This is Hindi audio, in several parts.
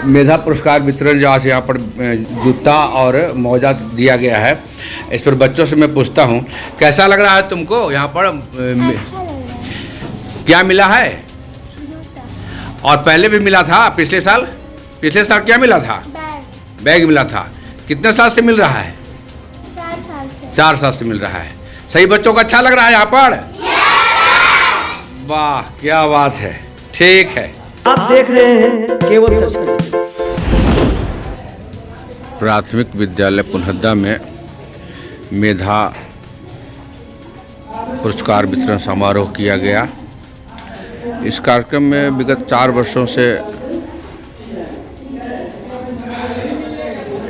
मेधा पुरस्कार वितरण जो आज यहाँ पर जूता और मोजा दिया गया है, इस पर बच्चों से मैं पूछता हूँ कैसा लग रहा है तुमको यहाँ पर? अच्छा लग रहा है। क्या मिला है? जूता, और पहले भी मिला था पिछले साल क्या मिला था? बैग मिला था। कितने साल से मिल रहा है? 4 साल से। 4 साल से मिल रहा है। सही बच्चों को अच्छा लग रहा है यहाँ पर? वाह क्या बात है। ठीक है, आप देख रहे हैं केवल सच। प्राथमिक विद्यालय पुनहद्दा में मेधा पुरस्कार वितरण समारोह किया गया। इस कार्यक्रम में विगत 4 वर्षों से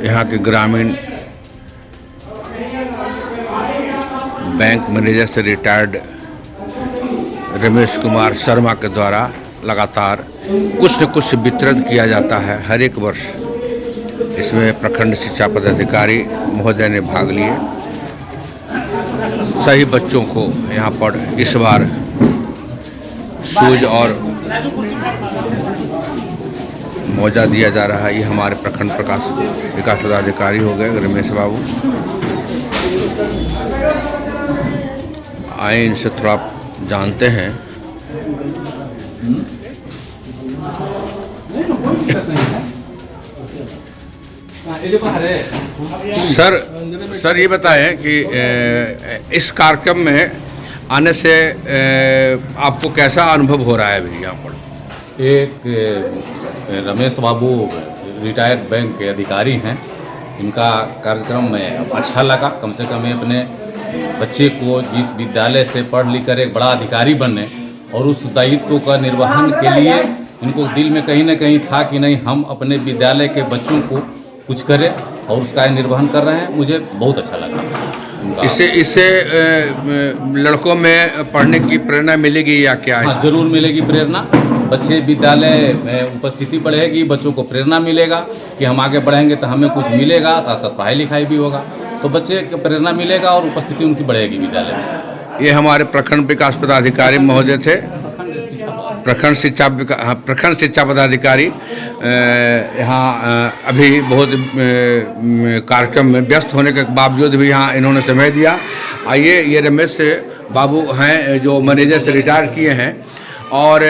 यहाँ के ग्रामीण बैंक मैनेजर से रिटायर्ड रमेश कुमार शर्मा के द्वारा लगातार कुछ न कुछ वितरण किया जाता है हर एक वर्ष। इसमें प्रखंड शिक्षा पदाधिकारी महोदय ने भाग लिए। सही बच्चों को यहाँ पर इस बार शूज और मोजा दिया जा रहा है। ये हमारे प्रखंड विकास पदाधिकारी हो गए रमेश बाबू। आए इनसे थोड़ा जानते हैं। सर ये बताएं कि इस कार्यक्रम में आने से आपको कैसा अनुभव हो रहा है अभी यहाँ पर? एक रमेश बाबू रिटायर्ड बैंक के अधिकारी हैं। इनका कार्यक्रम में अच्छा लगा। कम से कम अपने बच्चे को जिस विद्यालय से पढ़ लिख कर एक बड़ा अधिकारी बनने और उस दायित्व का निर्वहन के लिए इनको दिल में कहीं ना कहीं था कि नहीं हम अपने विद्यालय के बच्चों को कुछ करें और उसका निर्वहन कर रहे हैं। मुझे बहुत अच्छा लगा। इससे लड़कों में पढ़ने की प्रेरणा मिलेगी या क्या? हाँ, जरूर मिलेगी प्रेरणा। बच्चे विद्यालय में उपस्थिति बढ़ेगी, बच्चों को प्रेरणा मिलेगा कि हम आगे बढ़ेंगे तो हमें कुछ मिलेगा, साथ साथ पढ़ाई लिखाई भी होगा, तो बच्चे को प्रेरणा मिलेगा और उपस्थिति उनकी बढ़ेगी विद्यालय में। ये हमारे प्रखंड विकास पदाधिकारी महोदय थे, प्रखंड शिक्षा पदाधिकारी। यहाँ अभी बहुत कार्यक्रम में व्यस्त होने के बावजूद भी यहाँ इन्होंने समय दिया। आइए, ये रमेश बाबू हैं जो मैनेजर से रिटायर किए हैं। और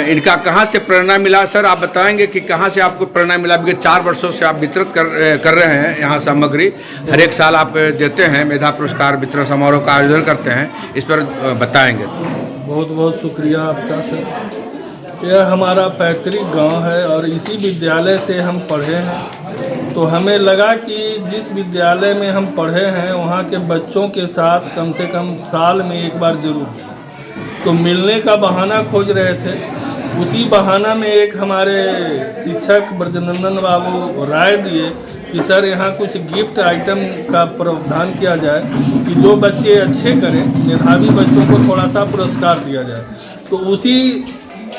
इनका कहाँ से प्रेरणा मिला सर, आप बताएंगे कि कहाँ से आपको प्रेरणा मिला? विगत 4 वर्षों से आप वितरित कर रहे हैं यहाँ सामग्री। हर एक साल आप देते हैं, मेधा पुरस्कार वितरण समारोह का आयोजन करते हैं, इस पर बताएंगे। बहुत बहुत शुक्रिया आपका सर। यह हमारा पैतृक गांव है और इसी विद्यालय से हम पढ़े हैं। तो हमें लगा कि जिस विद्यालय में हम पढ़े हैं वहाँ के बच्चों के साथ कम से कम साल में एक बार जरूर तो मिलने का बहाना खोज रहे थे। उसी बहाना में एक हमारे शिक्षक ब्रजनंदन बाबू राय दिए कि सर यहाँ कुछ गिफ्ट आइटम का प्रावधान किया जाए कि जो बच्चे अच्छे करें, मेधावी बच्चों को थोड़ा सा पुरस्कार दिया जाए। तो उसी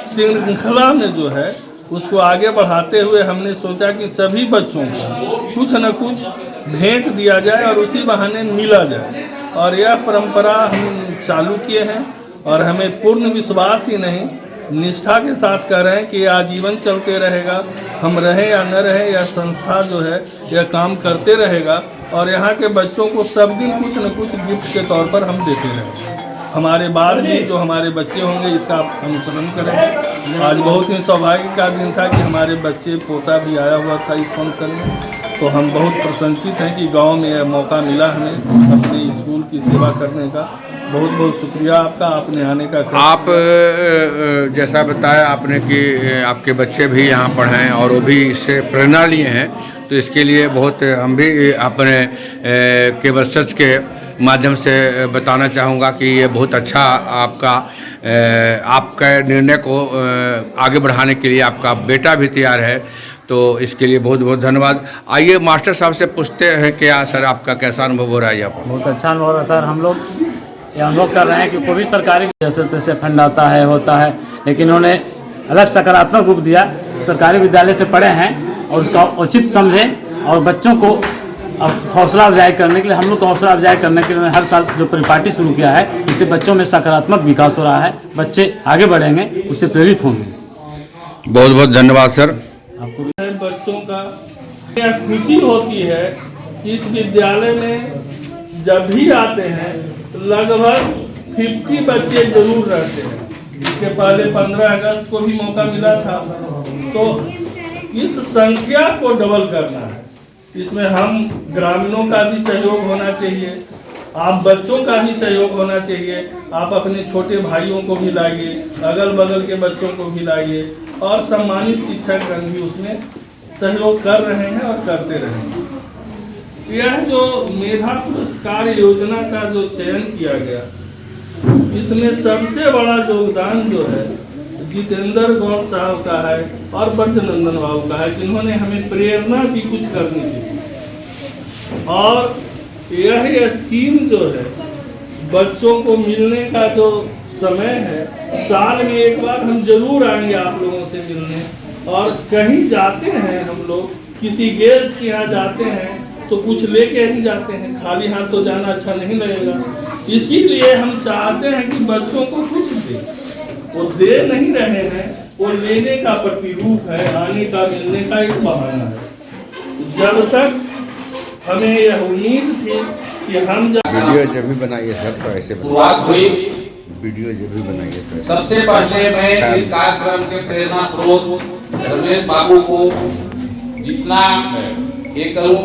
श्रृंखला में जो है उसको आगे बढ़ाते हुए हमने सोचा कि सभी बच्चों को कुछ न कुछ भेंट दिया जाए और उसी बहाने मिला जाए। और यह परंपरा हम चालू किए हैं और हमें पूर्ण विश्वास ही नहीं, निष्ठा के साथ कह रहे हैं कि आजीवन चलते रहेगा। हम रहें या न रहें, यह संस्था जो है यह काम करते रहेगा और यहाँ के बच्चों को सब दिन कुछ न कुछ गिफ्ट के तौर पर हम देते रहेंगे। हमारे बाद भी जो हमारे बच्चे होंगे इसका अनुसरण करेंगे। आज बहुत ही सौभाग्य का दिन था कि हमारे बच्चे पोता भी आया हुआ था इस फंक्शन में। तो हम बहुत प्रसन्नचित हैं कि गांव में यह मौका मिला हमें अपने स्कूल की सेवा करने का। बहुत बहुत शुक्रिया आपका, आपने आने का। आप जैसा बताया आपने कि आपके बच्चे भी यहाँ पढ़ें और वो भी इससे प्रेरणा लिए हैं, तो इसके लिए बहुत हम भी अपने केवल सच के माध्यम से बताना चाहूँगा कि ये बहुत अच्छा आपका निर्णय को आगे बढ़ाने के लिए आपका बेटा भी तैयार है, तो इसके लिए बहुत बहुत धन्यवाद। आइए मास्टर साहब से पूछते हैं क्या सर आपका कैसा अनुभव हो रहा है यहाँ पर? बहुत अच्छा अनुभव हो रहा है सर। हम लोग ये अनुभव कर रहे हैं कि कोई भी सरकारी जैसे तैसे फंड आता है होता है, लेकिन उन्होंने अलग सकारात्मक रूप दिया। सरकारी विद्यालय से पढ़े हैं और उसका उचित समझें और बच्चों को हौसला अफजाई करने के लिए, हम लोग को हौसला अफजाई करने के लिए हर साल जो परिपाटी शुरू किया है, इससे बच्चों में सकारात्मक विकास हो रहा है। बच्चे आगे बढ़ेंगे, उससे प्रेरित होंगे। बहुत बहुत धन्यवाद सर। है बच्चों का यह खुशी होती है कि इस विद्यालय में जब भी आते हैं लगभग 50 बच्चे जरूर रहते हैं। इसके पहले 15 अगस्त को भी मौका मिला था, तो इस संख्या को डबल करना है। इसमें हम ग्रामीणों का भी सहयोग होना चाहिए, आप बच्चों का भी सहयोग होना चाहिए। आप अपने छोटे भाइयों को भी लाइए, अगल बगल के बच्चों को भी लाइए, और सम्मानित शिक्षकगण भी उसमें सहयोग कर रहे हैं और करते रहेंगे। यह जो मेधा पुरस्कार योजना का जो चयन किया गया, इसमें सबसे बड़ा योगदान जो है जितेंद्र गौड़ साहब का है और ब्रजनंदन बाबू का है, जिन्होंने हमें प्रेरणा दी कुछ करने की। और यह स्कीम जो है बच्चों को मिलने का जो समय है, साल में एक बार हम जरूर आएंगे आप लोगों से मिलने। और कहीं जाते हैं हम लोग, किसी गेस्ट के यहाँ जाते हैं तो कुछ लेके ही जाते हैं, खाली हाथ तो जाना अच्छा नहीं लगेगा। इसीलिए हम चाहते हैं कि बच्चों को कुछ दे, वो दे नहीं रहे हैं, वो लेने का प्रतिरूप है, आने का मिलने का एक बहाना है। जब तक हमें यह उम्मीद थी कि हम वीडियो जब भी बनाइए सर तो ऐसे शुरुआत हुई। वीडियो जब भी बनाइए तो ऐसे। सबसे पहले मैं इस कार्यक्रम के प्रेरणा स्रोत रमेश बाबू को जितना ये करूं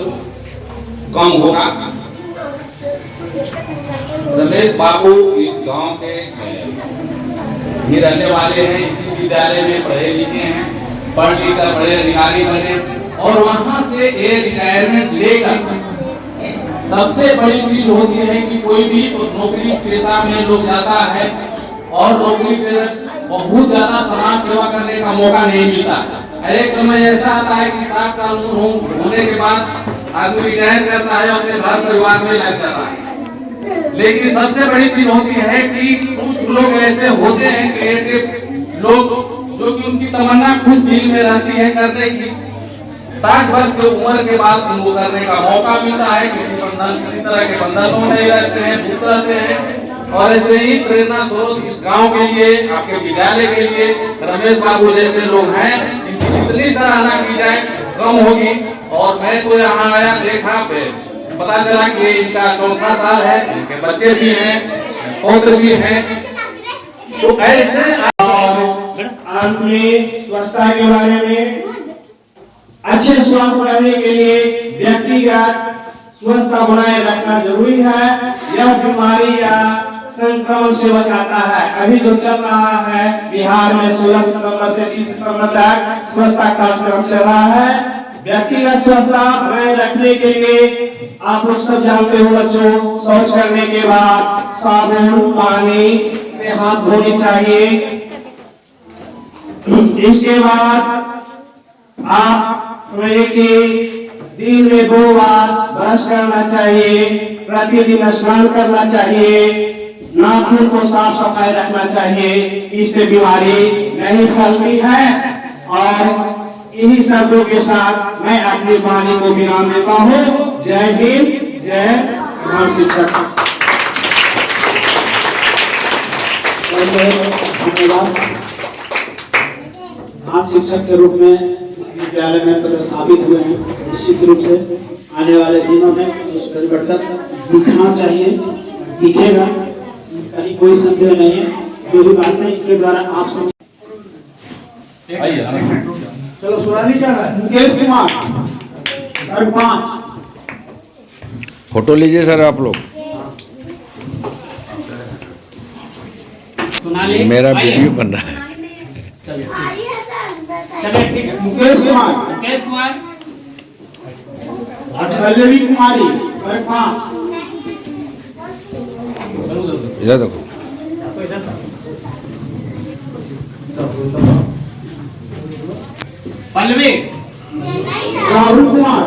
कम होगा। रमेश बाबू इस गांव के ही रहने वाले हैं, इसी विद्यालय में पढ़े लिखे हैं, पढ़ लिख कर बड़े अधिकारी बने और वहां से ये रिटायरमेंट लेकर सबसे बड़ी चीज होती है कि कोई भी नौकरी पेशा में लोग जाता है और नौकरी पे बहुत ज्यादा समाज सेवा करने का मौका नहीं मिलता। एक समय ऐसा आता है कि 60 साल होने के बाद आदमी रिटायर करता है, अपने घर परिवार में लग जाता है। लेकिन सबसे बड़ी चीज होती है कि कुछ लोग ऐसे होते हैं क्रिएटिव लोग, जो कि उनकी तमन्ना खुद दिल में रहती है करने की। 60 वर्ष की उम्र के बाद उनको करने का मौका मिलता है, किसी तरह के बंधनों में रहते हैं, भूत रहते हैं। और ऐसे ही प्रेरणा स्रोत इस गांव के लिए, आपके विद्यालय के लिए रमेश बाबू जैसे लोग हैं, इनकी जितनी सराहना की जाए कम होगी। और मैं तो यहाँ आया, देखा, पता चला कि इनका 4था साल है, इनके बच्चे भी हैं, पौत्र भी हैं। तो ऐसे अंत में स्वच्छता के बारे में, अच्छे स्वास्थ्य रहने के लिए व्यक्तिगत स्वच्छता बनाए रखना जरूरी है। यह बीमारी या संक्रमण से बचाता है। अभी जो चल रहा है बिहार में 16 सितंबर से 30 सितंबर तक स्वच्छता कार्यक्रम चल रहा है। व्यक्तिगत स्वच्छता बनाए रखने के लिए आप लोग सब जानते हो बच्चों, शौच करने के बाद साबुन पानी से हाथ धोने चाहिए। इसके बाद आप समझिए कि दिन में 2 बार ब्रश करना चाहिए, प्रतिदिन स्नान करना चाहिए, नाखून को साफ सफाई रखना चाहिए, इससे बीमारी नहीं फैलती है। और इन्हीं शब्दों के साथ मैं अपनी वाणी को विराम देता हूँ। जय हिंद, जय प्रधान शिक्षक। धन्यवाद। प्रधान शिक्षक के रूप में इस विद्यालय में पदस्थापित हुए हैं। निश्चित रूप से आने वाले दिनों में उस परिवर्तन दिखना चाहिए, दिखेगा, कहीं कोई संदेह नहीं है। जो भी बातें इसके द्वारा आप सब चलो सुनानी क्या है। मुकेश कुमार और 5 फोटो लीजिए सर आप लोग। मेरा वीडियो बन रहा है। मुकेश कुमार, पल्लवी कुमारी और 5 इधर देखो। पल्लवी, राहुल कुमार,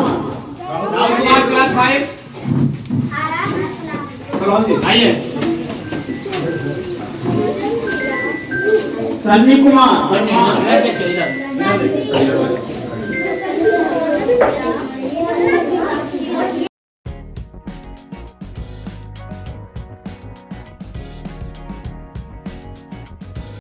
क्लास 5 आइए। सन्नी कुमार, इधर देखिए, इधर